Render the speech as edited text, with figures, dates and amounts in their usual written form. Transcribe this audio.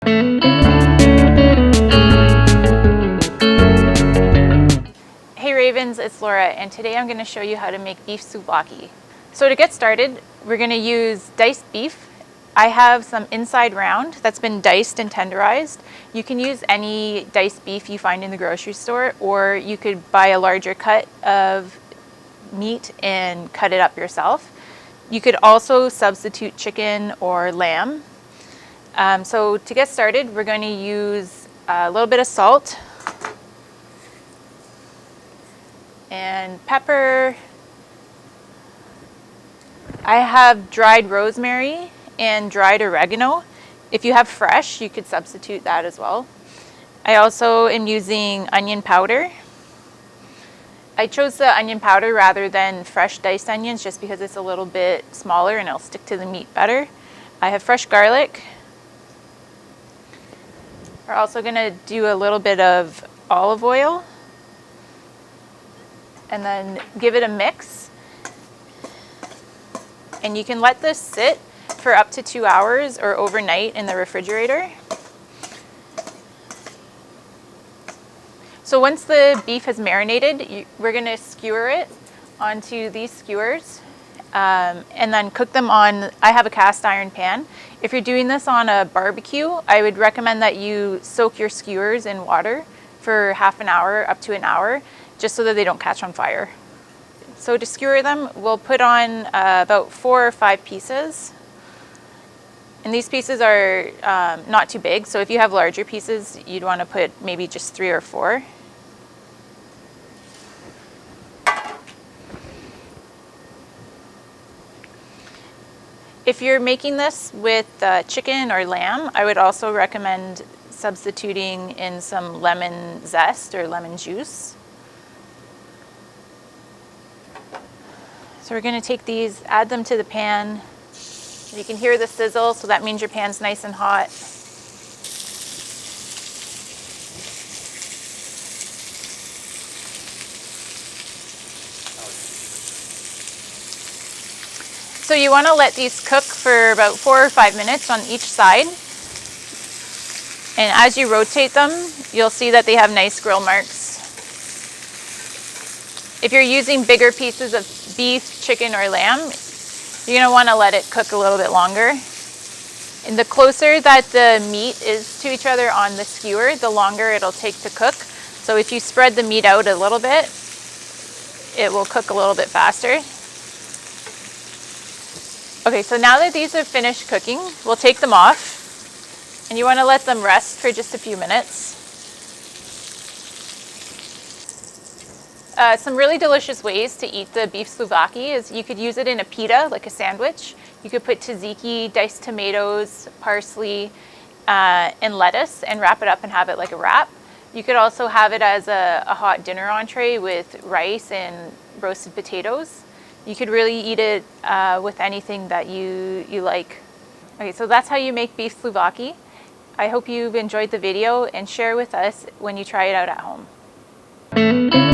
Hey Ravens, it's Laura, and today I'm going to show you how to make beef souvlaki. So to get started, we're going to use diced beef. I have some inside round that's been diced and tenderized. You can use any diced beef you find in the grocery store, or you could buy a larger cut of meat and cut it up yourself. You could also substitute chicken or lamb. So to get started, we're going to use a little bit of salt and pepper. I have dried rosemary and dried oregano. If you have fresh, you could substitute that as well. I also am using onion powder. I chose the onion powder rather than fresh diced onions just because it's a little bit smaller and it'll stick to the meat better. I have fresh garlic. We're also going to do a little bit of olive oil and then give it a mix. And you can let this sit for up to 2 hours or overnight in the refrigerator. So once the beef has marinated, we're going to skewer it onto these skewers and then cook them on, I have a cast iron pan. If you're doing this on a barbecue, I would recommend that you soak your skewers in water for half an hour up to an hour, just so that they don't catch on fire. So to skewer them, we'll put on about 4 or 5 pieces. And these pieces are not too big, so if you have larger pieces, you'd want to put maybe just 3 or 4. If you're making this with chicken or lamb, I would also recommend substituting in some lemon zest or lemon juice. So we're going to take these, add them to the pan. You can hear the sizzle, so that means your pan's nice and hot. So you want to let these cook for about 4 or 5 minutes on each side. And as you rotate them, you'll see that they have nice grill marks. If you're using bigger pieces of beef, chicken, or lamb, you're going to want to let it cook a little bit longer. And the closer that the meat is to each other on the skewer, the longer it'll take to cook. So if you spread the meat out a little bit, it will cook a little bit faster. Okay, so now that these have finished cooking, we'll take them off. And you want to let them rest for just a few minutes. Some really delicious ways to eat the beef souvlaki is you could use it in a pita, like a sandwich. You could put tzatziki, diced tomatoes, parsley, and lettuce and wrap it up and have it like a wrap. You could also have it as a hot dinner entree with rice and roasted potatoes. You could really eat it with anything that you like. Okay, so that's how you make beef souvlaki. I hope you've enjoyed the video and share with us when you try it out at home.